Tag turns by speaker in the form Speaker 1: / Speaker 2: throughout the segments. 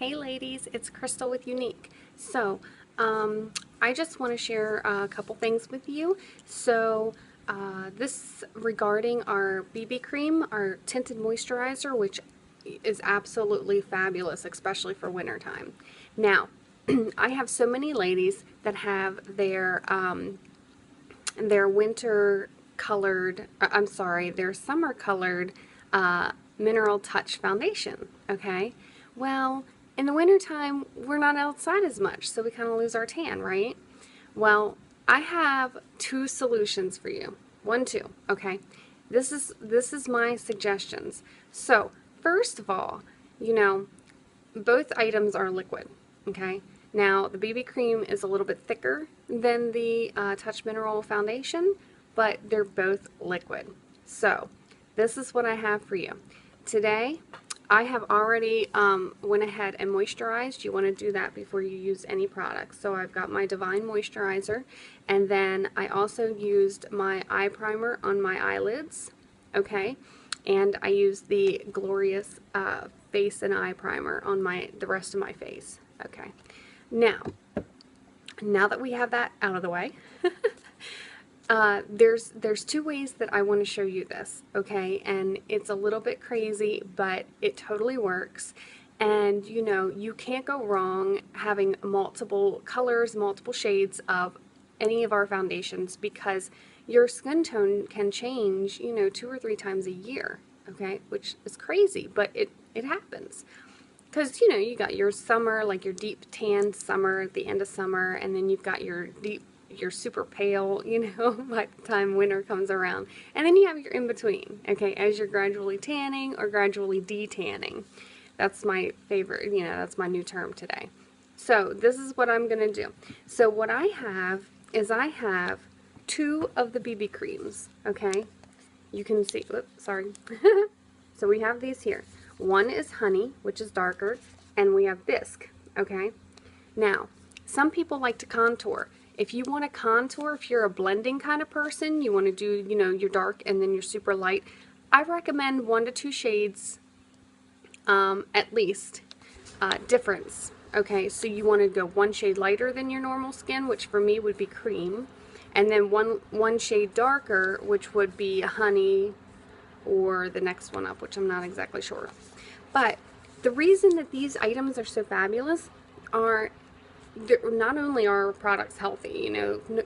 Speaker 1: Hey ladies, it's Crystal with Younique. So, I just want to share a couple things with you. So, this regarding our BB cream, our tinted moisturizer, which is absolutely fabulous, especially for wintertime. Now, I have so many ladies that have their winter colored, I'm sorry, their summer colored Mineral Touch foundation, okay? Well, in the wintertime, we're not outside as much, so we kind of lose our tan, right? Well, I have two solutions for you. One, two, okay? This is my suggestions. So, first of all, both items are liquid, okay? Now, the BB cream is a little bit thicker than the Touch Mineral Foundation, but they're both liquid. So, this is what I have for you. Today, I have already went ahead and moisturized. You want to do that before you use any product. So I've got my Divine Moisturizer, and then I also used my eye primer on my eyelids, okay? And I used the Glorious face and eye primer on the rest of my face, okay? Now that we have that out of the way, there's two ways that I want to show you this, okay? And it's a little bit crazy, but it totally works. And you can't go wrong having multiple colors, multiple shades of any of our foundations, because your skin tone can change, 2 or 3 times a year, okay? Which is crazy, but it happens. Because, you got your summer, like your deep tan summer at the end of summer, and then you've got your super pale, by the time winter comes around. And then you have your in-between, okay, as you're gradually tanning or gradually de-tanning. That's my favorite, that's my new term today. So this is what I'm going to do. So what I have is I have 2 of the BB creams, okay? You can see, oops, sorry. So we have these here. One is Honey, which is darker, and we have Bisque, okay? Now, some people like to contour. If you want to contour, if you're a blending kind of person, you want to do, your dark and then your super light, I recommend 1 to 2 shades at least difference. Okay, so you want to go 1 shade lighter than your normal skin, which for me would be cream, and then one shade darker, which would be Honey, or the next one up, which I'm not exactly sure. But the reason that these items are so fabulous are not only are our products healthy,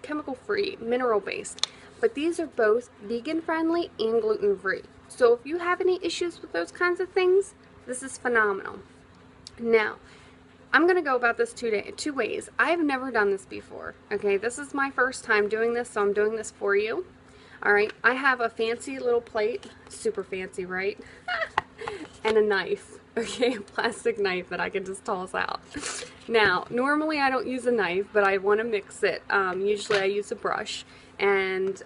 Speaker 1: chemical free, mineral based, but these are both vegan friendly and gluten free. So if you have any issues with those kinds of things, this is phenomenal. Now, I'm going to go about this two ways. I've never done this before, okay? This is my first time doing this, so I'm doing this for you. Alright, I have a fancy little plate, super fancy, right? And a knife, okay, a plastic knife that I can just toss out. Now, normally I don't use a knife, but I want to mix it. Usually I use a brush, and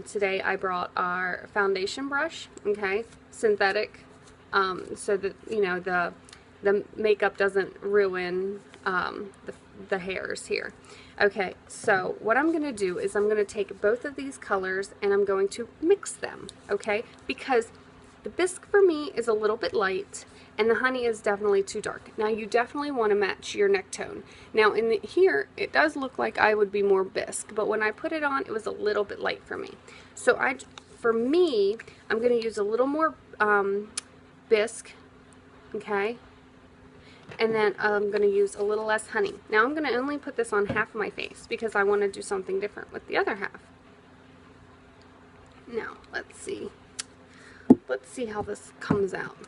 Speaker 1: today I brought our foundation brush, okay, synthetic, so that, the makeup doesn't ruin the hairs here. Okay, so what I'm going to do is I'm going to take both of these colors and I'm going to mix them, okay? Because the Bisque for me is a little bit light and the Honey is definitely too dark. Now you definitely want to match your neck tone. Now here it does look like I would be more Bisque, but when I put it on it was a little bit light for me. So for me, I'm going to use a little more Bisque, okay? And then I'm going to use a little less Honey. Now I'm going to only put this on half of my face because I want to do something different with the other half. Now, let's see. Let's see how this comes out.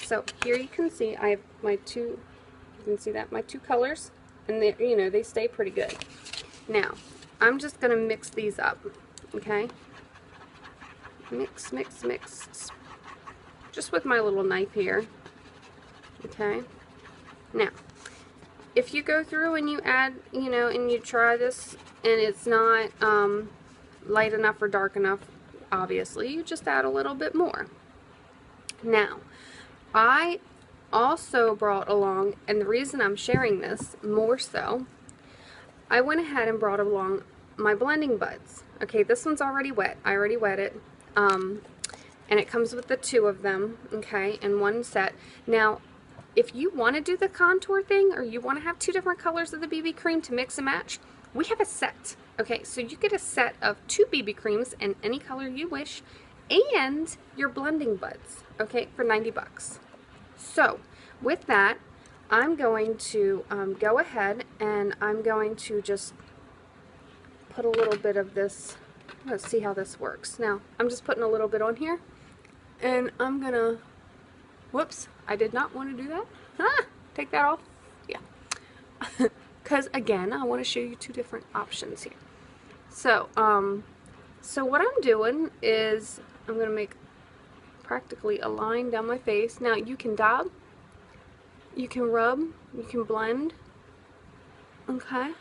Speaker 1: So here you can see I have my two, you can see that, my 2 colors, and they, they stay pretty good. Now, I'm just going to mix these up, okay? Mix, mix, mix. Just with my little knife here. Okay, now if you go through and you add, and you try this and it's not light enough or dark enough, obviously you just add a little bit more. Now, I also brought along, and the reason I'm sharing this more so, I went ahead and brought along my blending buds. Okay, this one's already wet. I already wet it. And it comes with the 2 of them, okay, in one set. Now, if you want to do the contour thing, or you want to have two different colors of the BB cream to mix and match, we have a set. Okay, so you get a set of 2 BB creams in any color you wish, and your blending buds, okay, for 90 bucks. So with that, I'm going to go ahead and I'm going to just put a little bit of this. Let's see how this works. Now, I'm just putting a little bit on here, and I'm gonna, whoops, I did not want to do that. Take that off. Yeah. Because again, I want to show you 2 different options here. So, so what I'm doing is I'm going to make practically a line down my face. Now, you can dab, you can rub, you can blend, okay?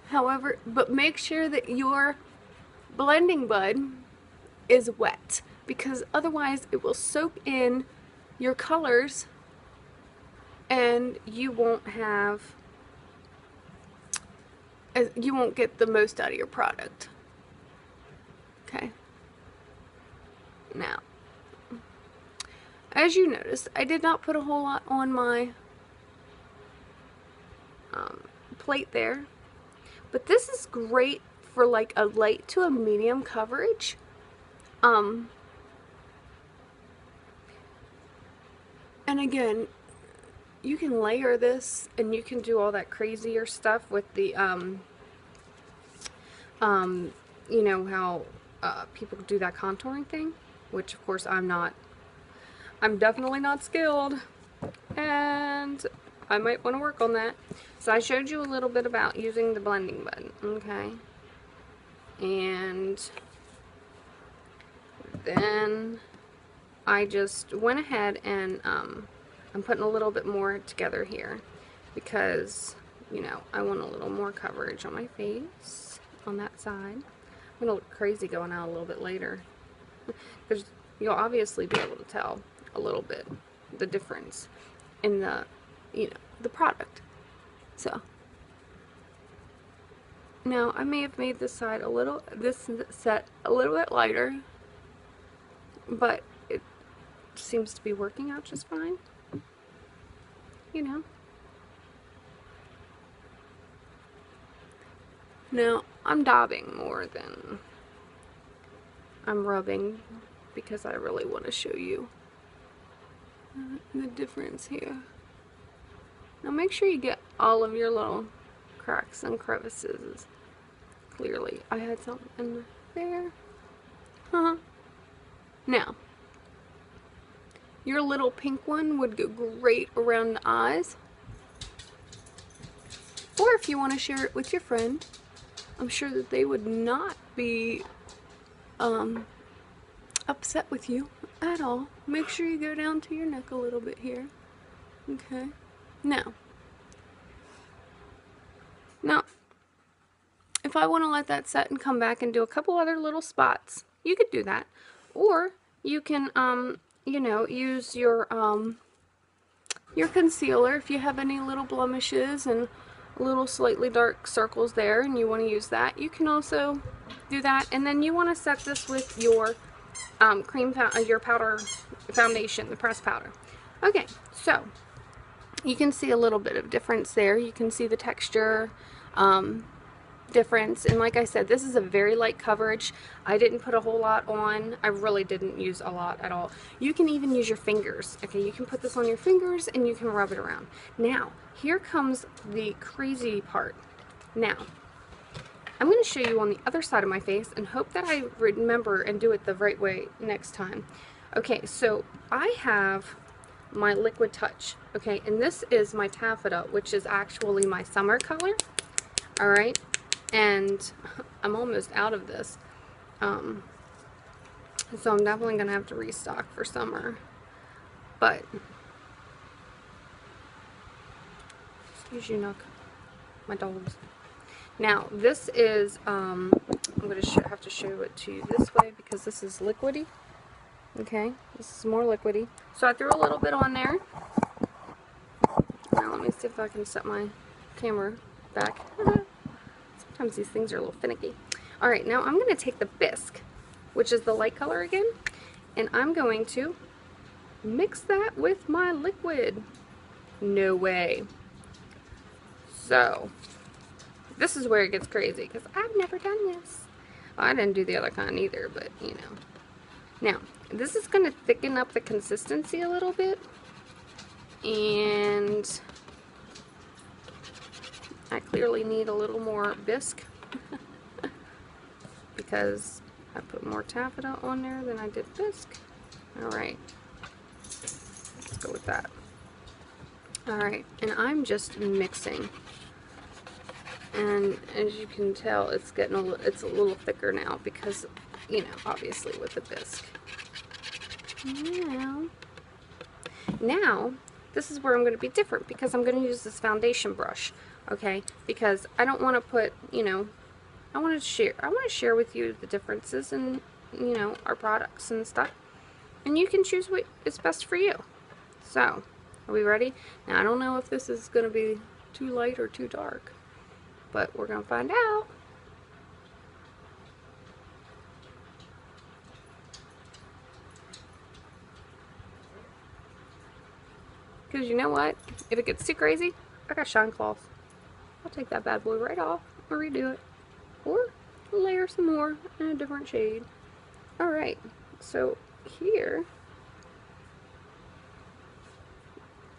Speaker 1: However, but make sure that your blending bud is wet, because otherwise it will soak in your colors and you won't get the most out of your product. Okay. Now, as you notice, I did not put a whole lot on my plate there, but this is great for like a light to a medium coverage. And again, you can layer this and you can do all that crazier stuff with the you know how people do that contouring thing, which of course I'm definitely not skilled, and I might want to work on that. So I showed you a little bit about using the blending bud, okay? And then I just went ahead and I'm putting a little bit more together here because, you know, I want a little more coverage on my face on that side. I'm going to look crazy going out a little bit later, because you'll obviously be able to tell a little bit the difference in the, you know, the product. So now I may have made this side a little, this set a little bit lighter, but it seems to be working out just fine, you know. Now, I'm dabbing more than I'm rubbing because I really want to show you the difference here. Now make sure you get all of your little cracks and crevices. Clearly, I had something in there. Now, your little pink one would go great around the eyes. Or if you want to share it with your friend, I'm sure that they would not be upset with you at all. Make sure you go down to your neck a little bit here. Okay. Now, if I want to let that set and come back and do a couple other little spots, you could do that. Or you can, you know, use your concealer if you have any little blemishes and little slightly dark circles there and you want to use that. You can also do that, and then you want to set this with your your powder foundation, the pressed powder. Okay, so you can see a little bit of difference there. You can see the texture difference, and like I said, this is a very light coverage. I didn't put a whole lot on. I really didn't use a lot at all. You can even use your fingers. Okay, you can put this on your fingers and you can rub it around. Now, here comes the crazy part. Now, I'm going to show you on the other side of my face and hope that I remember and do it the right way next time. Okay, so I have my Liquid Touch, okay, and this is my Taffeta, which is actually my summer color, alright, and I'm almost out of this, so I'm definitely going to have to restock for summer, but, excuse you, Nook, my dogs. Now, this is, I'm going to have to show it to you this way because this is liquidy. Okay, this is more liquidy. So I threw a little bit on there. Now let me see if I can set my camera back. Sometimes these things are a little finicky. Alright, now I'm going to take the bisque, which is the light color again, and I'm going to mix that with my liquid. No way. So, this is where it gets crazy, because I've never done this. Well, I didn't do the other kind either, but, you know. Now, this is going to thicken up the consistency a little bit. And I clearly need a little more bisque because I put more taffeta on there than I did bisque. Alright, let's go with that. Alright, and I'm just mixing. And as you can tell, it's getting it's a little thicker now because, you know, obviously with the bisque. Now, this is where I'm going to be different because I'm going to use this foundation brush, okay? Because I don't want to put, you know, I want to share with you the differences in, you know, our products and stuff. And you can choose what is best for you. So, are we ready? Now, I don't know if this is going to be too light or too dark, but we're going to find out. Because you know what? If it gets too crazy, I got shine cloth. I'll take that bad boy right off or redo it. Or layer some more in a different shade. Alright, so here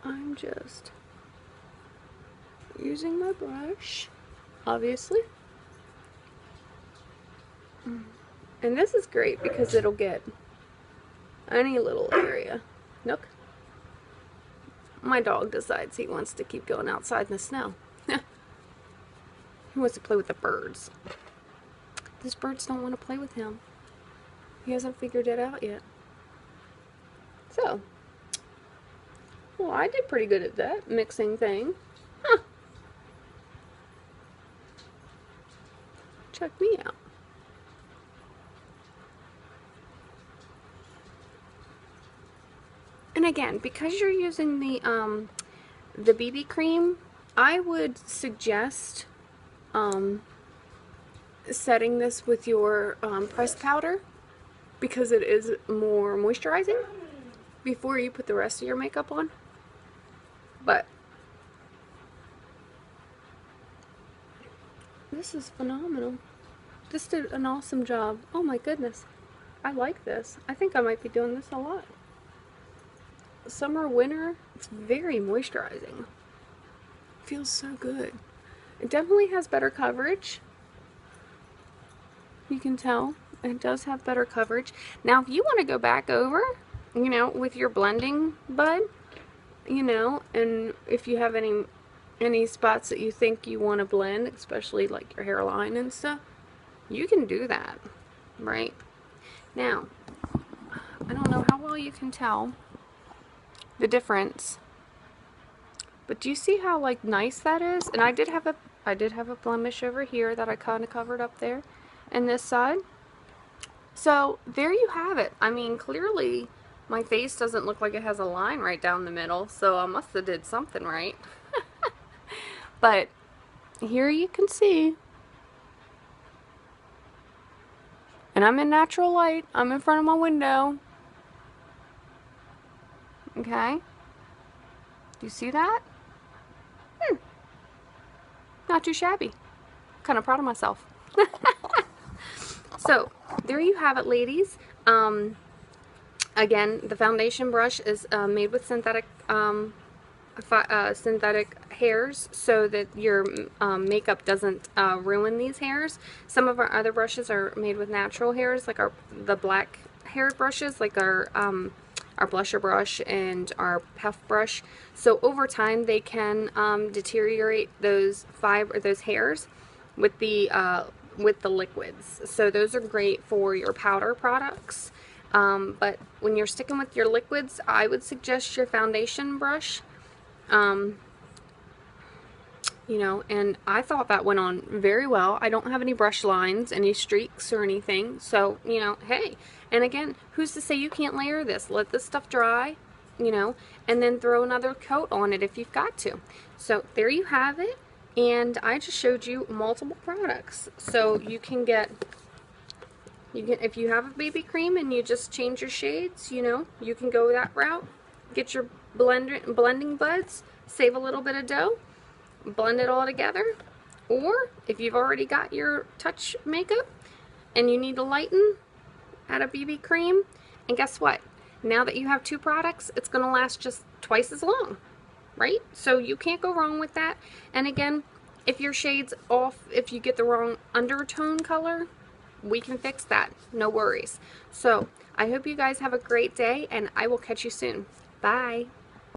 Speaker 1: I'm just using my brush, obviously. And this is great because it'll get any little area. Nook. My dog decides he wants to keep going outside in the snow. He wants to play with the birds. These birds don't want to play with him. He hasn't figured it out yet. So, well, I did pretty good at that mixing thing. Huh. Check me out. And again, because you're using the BB cream, I would suggest setting this with your pressed powder because it is more moisturizing before you put the rest of your makeup on. But this is phenomenal. This did an awesome job. Oh my goodness. I like this. I think I might be doing this a lot. Summer, winter, it's very moisturizing. Feels so good. It definitely has better coverage. You can tell it does have better coverage. Now, if you want to go back over, you know, with your blending bud, you know, and if you have any spots that you think you want to blend, especially like your hairline and stuff, you can do that, right? Now, I don't know how well you can tell the difference, but do you see how like nice that is? And I did have a blemish over here that I kind of covered up there and this side. So there you have it. I mean, clearly my face doesn't look like it has a line right down the middle, so I must have did something right. But here you can see, and I'm in natural light. I'm in front of my window. Okay, do you see that? Not too shabby. Kind of proud of myself. So there you have it, ladies. Again, the foundation brush is made with synthetic hairs so that your makeup doesn't ruin these hairs. Some of our other brushes are made with natural hairs, like the black haired brushes, like our blusher brush and our puff brush. So over time they can deteriorate those hairs with the liquids. So those are great for your powder products. But when you're sticking with your liquids, I would suggest your foundation brush. You know, and I thought that went on very well. I don't have any brush lines, any streaks or anything. So, you know, hey. And again, who's to say you can't layer this? Let this stuff dry, you know, and then throw another coat on it if you've got to. So there you have it. And I just showed you multiple products. So you can get You can, if you have a BB cream and you just change your shades, you know, you can go that route. Get your blending buds, save a little bit of dough, blend it all together. Or if you've already got your touch makeup and you need to lighten, add a BB cream, and guess what? Now that you have two products, it's going to last just twice as long, right? So you can't go wrong with that. And again, if your shade's off, if you get the wrong undertone color, we can fix that. No worries. So I hope you guys have a great day, and I will catch you soon. Bye.